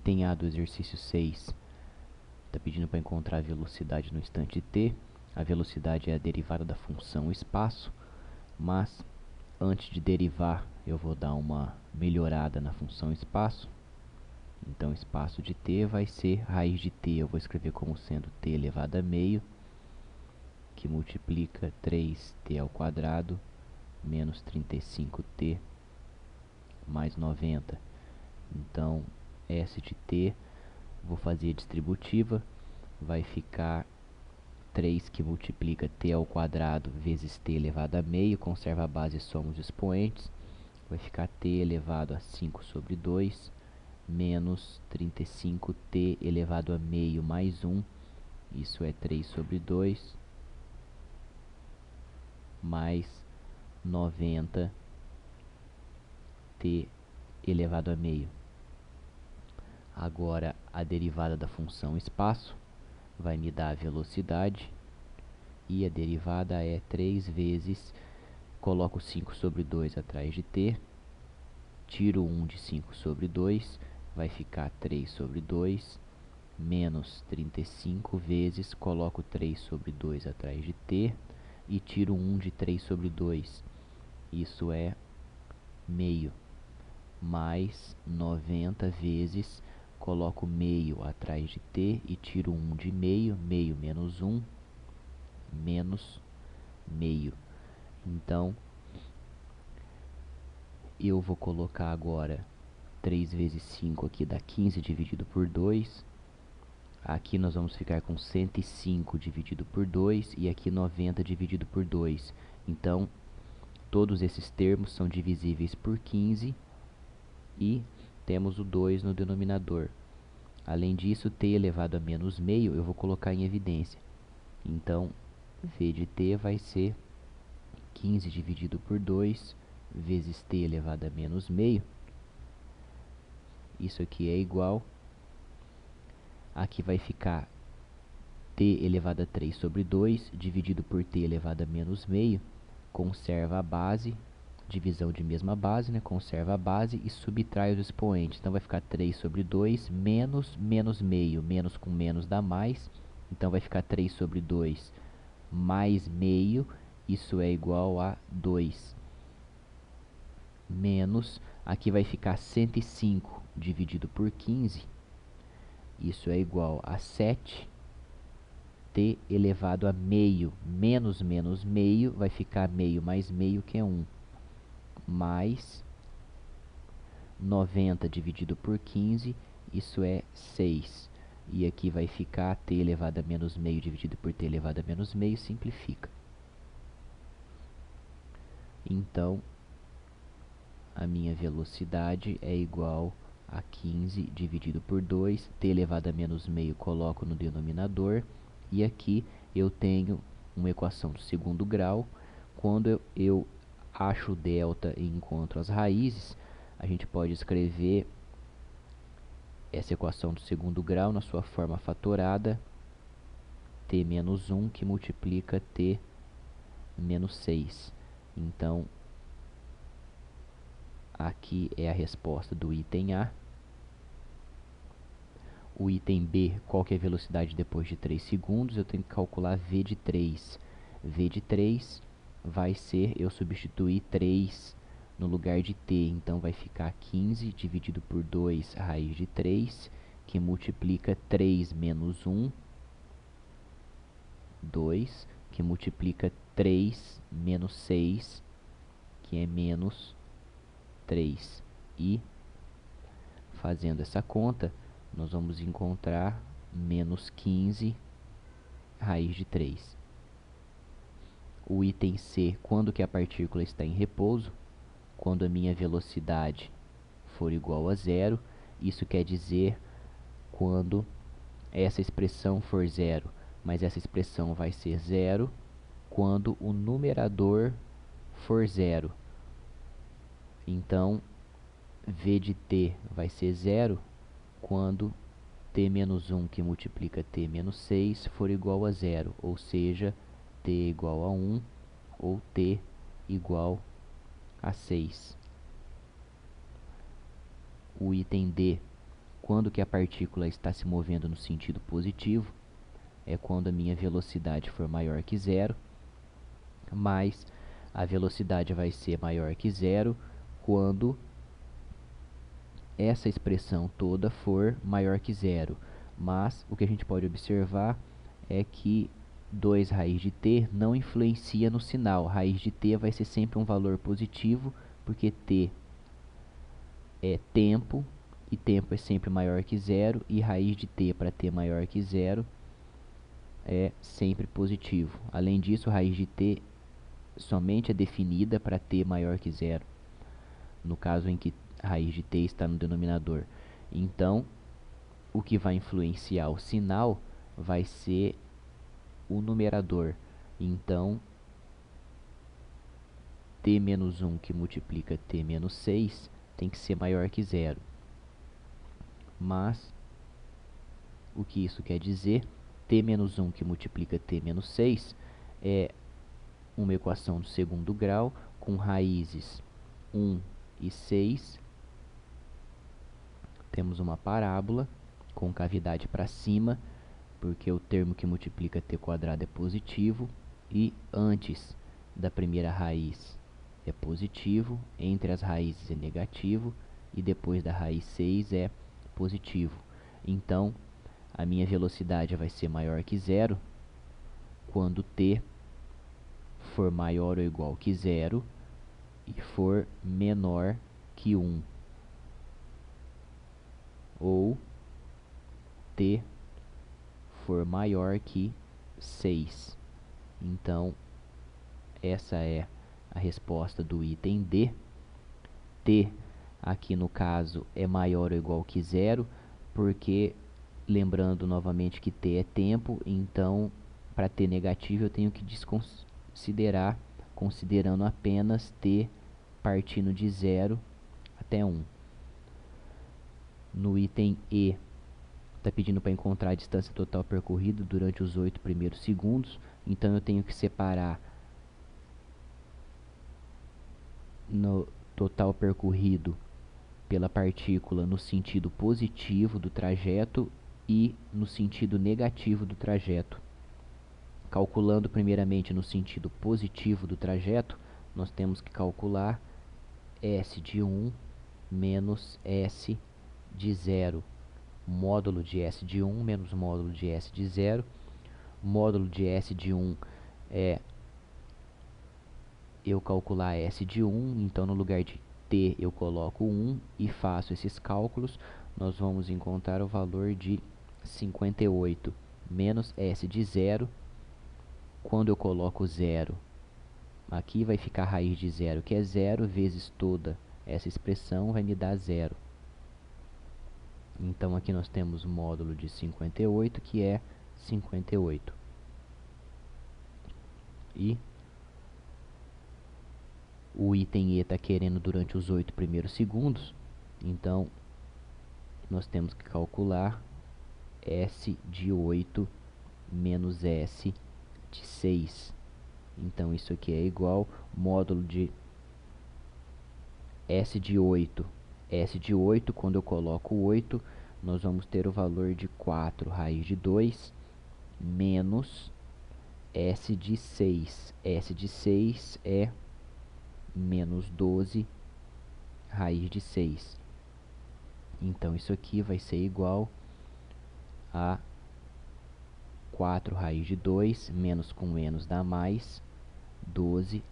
item A do exercício 6 está pedindo para encontrar a velocidade no instante t. A velocidade é a derivada da função espaço, mas antes de derivar eu vou dar uma melhorada na função espaço. Então espaço de t vai ser raiz de t, eu vou escrever como sendo t elevado a meio, que multiplica 3t ao quadrado menos 35t mais 90. Então S de t, vou fazer a distributiva, vai ficar 3 que multiplica t ao quadrado vezes t elevado a meio, conserva a base e soma os expoentes, vai ficar t elevado a 5 sobre 2, menos 35t elevado a meio mais 1, isso é 3 sobre 2, mais 90t elevado a meio. Agora a derivada da função espaço vai me dar a velocidade, e a derivada é 3 vezes, coloco 5 sobre 2 atrás de t, tiro 1 de 5 sobre 2, vai ficar 3 sobre 2, menos 35 vezes, coloco 3 sobre 2 atrás de t, e tiro 1 de 3 sobre 2, isso é meio, mais 90 vezes, coloco meio atrás de t e tiro 1 de meio, meio menos 1, menos meio. Então, eu vou colocar agora 3 vezes 5 aqui dá 15 dividido por 2. Aqui nós vamos ficar com 105 dividido por 2 e aqui 90 dividido por 2. Então, todos esses termos são divisíveis por 15 e temos o 2 no denominador. Além disso, t elevado a menos meio eu vou colocar em evidência. Então, v de t vai ser 15 dividido por 2 vezes t elevado a menos meio. Isso aqui é igual. Aqui vai ficar t elevado a 3 sobre 2 dividido por t elevado a menos meio. Conserva a base, divisão de mesma base, né? Conserva a base e subtrai os expoentes. Então vai ficar 3 sobre 2 menos menos meio. Menos com menos dá mais. Então vai ficar 3 sobre 2 mais meio. Isso é igual a 2. Menos, aqui vai ficar 105 dividido por 15. Isso é igual a 7. T elevado a meio. Menos menos meio vai ficar meio mais meio, que é 1. Mais 90 dividido por 15, isso é 6. E aqui vai ficar t elevado a menos meio dividido por t elevado a menos meio, simplifica. Então, a minha velocidade é igual a 15 dividido por 2, t elevado a menos meio coloco no denominador, e aqui eu tenho uma equação do segundo grau. Quando eu acho o delta e encontro as raízes, a gente pode escrever essa equação do segundo grau na sua forma fatorada, t menos 1 que multiplica t menos 6. Então, aqui é a resposta do item A. O item B, qual que é a velocidade depois de 3 segundos? Eu tenho que calcular v de 3. V de 3 vai ser, eu substituir 3 no lugar de t, então vai ficar 15 dividido por 2 raiz de 3, que multiplica 3 menos 1, 2, que multiplica 3 menos 6, que é menos 3. E, fazendo essa conta, nós vamos encontrar menos 15 raiz de 3. O item C, quando que a partícula está em repouso? Quando a minha velocidade for igual a zero. Isso quer dizer quando essa expressão for zero, mas essa expressão vai ser zero quando o numerador for zero. Então, v de t vai ser zero quando t menos 1 que multiplica t menos 6 for igual a zero, ou seja, t igual a 1 ou t igual a 6. O item D, quando que a partícula está se movendo no sentido positivo, é quando a minha velocidade for maior que zero, mas a velocidade vai ser maior que zero quando essa expressão toda for maior que zero. Mas o que a gente pode observar é que 2 raiz de t não influencia no sinal. Raiz de t vai ser sempre um valor positivo, porque t é tempo, e tempo é sempre maior que zero, e raiz de t para t maior que zero é sempre positivo. Além disso, raiz de t somente é definida para t maior que zero, no caso em que a raiz de t está no denominador. Então, o que vai influenciar o sinal vai ser o numerador. Então, t menos 1 que multiplica t menos 6 tem que ser maior que zero. Mas, o que isso quer dizer? T menos 1 que multiplica t menos 6 é uma equação do segundo grau com raízes 1 e 6. Temos uma parábola com cavidade para cima, porque o termo que multiplica t quadrado é positivo, e antes da primeira raiz é positivo, entre as raízes é negativo, e depois da raiz 6 é positivo. Então, a minha velocidade vai ser maior que zero quando t for maior ou igual que zero e for menor que 1. Ou t for maior que 6. Então, essa é a resposta do item D. T, aqui no caso, é maior ou igual que zero, porque, lembrando novamente que t é tempo, então, para t negativo eu tenho que desconsiderar, considerando apenas t partindo de 0 até 1. No item E, está pedindo para encontrar a distância total percorrida durante os 8 primeiros segundos, então eu tenho que separar no total percorrido pela partícula no sentido positivo do trajeto e no sentido negativo do trajeto. Calculando primeiramente no sentido positivo do trajeto, nós temos que calcular S de 1 menos S de 0. Módulo de S de 1 menos módulo de S de 0. Módulo de S de 1 é eu calcular S de 1, então no lugar de t eu coloco 1 e faço esses cálculos. Nós vamos encontrar o valor de 58 menos S de 0. Quando eu coloco 0, aqui vai ficar a raiz de 0, que é 0, vezes toda essa expressão vai me dar 0. Então aqui nós temos o módulo de 58, que é 58. E o item E está querendo durante os 8 primeiros segundos, então nós temos que calcular S de 8 menos S de 6. Então isso aqui é igual módulo de S de 8. S de 8, quando eu coloco 8, nós vamos ter o valor de 4 raiz de 2 menos S de 6. S de 6 é menos 12 raiz de 6. Então isso aqui vai ser igual a 4 raiz de 2, menos com menos dá mais, 12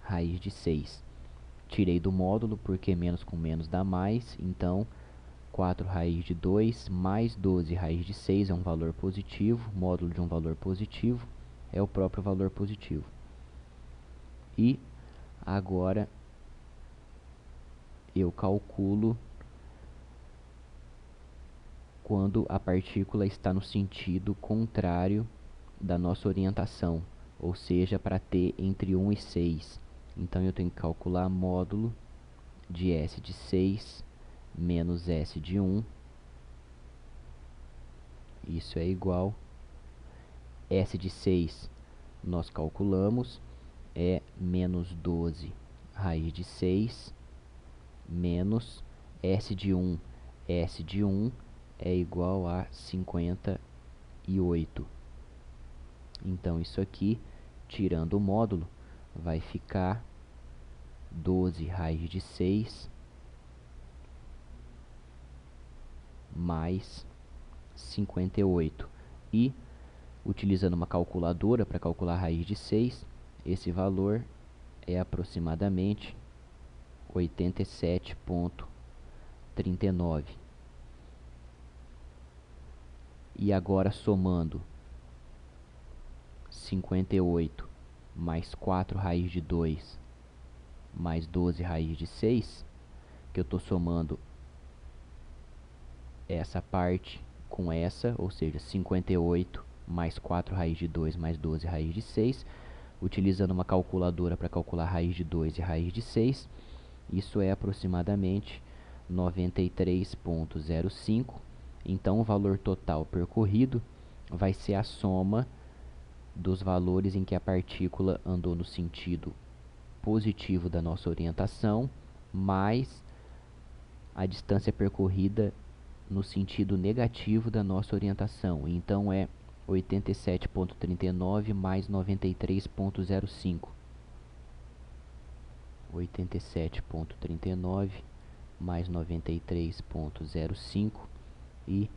raiz de 6. Tirei do módulo porque menos com menos dá mais, então 4 raiz de 2 mais 12 raiz de 6 é um valor positivo, módulo de um valor positivo é o próprio valor positivo. E agora eu calculo quando a partícula está no sentido contrário da nossa orientação, ou seja, para t entre 1 e 6. Então eu tenho que calcular módulo de S de 6 menos S de 1. Isso é igual S de 6 nós calculamos, é menos 12 raiz de 6 menos S de 1 S de 1 é igual a 58. Então, isso aqui, tirando o módulo, vai ficar 12 raiz de 6 mais 58. E, utilizando uma calculadora para calcular a raiz de 6, esse valor é aproximadamente 87,39. E agora, somando 58 mais 4 raiz de 2 mais 12 raiz de 6, que eu estou somando essa parte com essa, ou seja, 58 mais 4 raiz de 2 mais 12 raiz de 6, utilizando uma calculadora para calcular raiz de 2 e raiz de 6, isso é aproximadamente 93,05. Então, o valor total percorrido vai ser a soma dos valores em que a partícula andou no sentido positivo da nossa orientação, mais a distância percorrida no sentido negativo da nossa orientação. Então, é 87,39 mais 93,05. 87,39 mais 93,05, e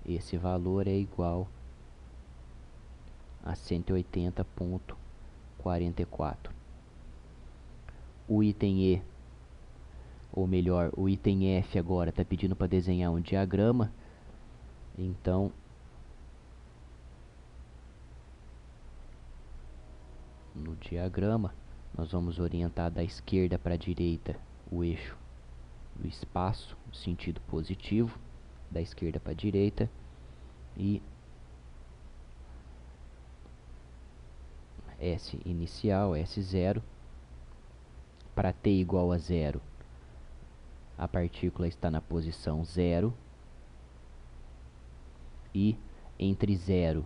esse valor é igual a 180,44. O item E, ou melhor, o item F agora está pedindo para desenhar um diagrama. Então, no diagrama, nós vamos orientar da esquerda para a direita o eixo do espaço, no sentido positivo, da esquerda para a direita, e S inicial, S0, para t igual a 0, a partícula está na posição 0, e entre 0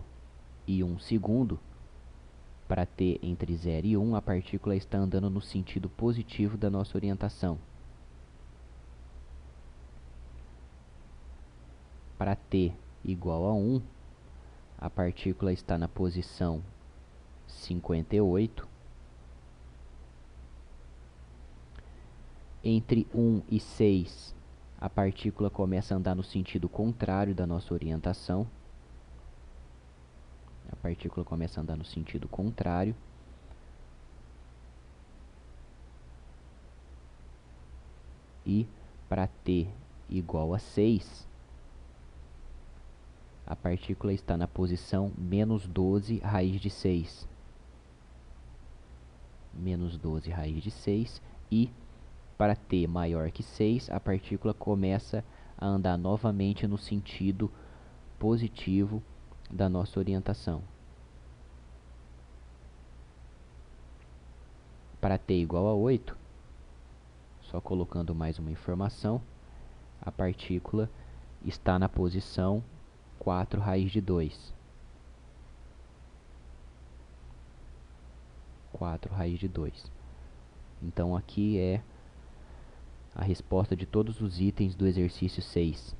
e 1 segundo, para t entre 0 e 1, a partícula está andando no sentido positivo da nossa orientação. Para t igual a 1, a partícula está na posição 58. Entre 1 e 6, a partícula começa a andar no sentido contrário da nossa orientação. A partícula começa a andar no sentido contrário. E para t igual a 6, a partícula está na posição menos 12 raiz de 6. Menos 12 raiz de 6. E para t maior que 6, a partícula começa a andar novamente no sentido positivo da nossa orientação. Para t igual a 8, só colocando mais uma informação, a partícula está na posição 4 raiz de 2. 4 raiz de 2. Então, aqui é a resposta de todos os itens do exercício 6.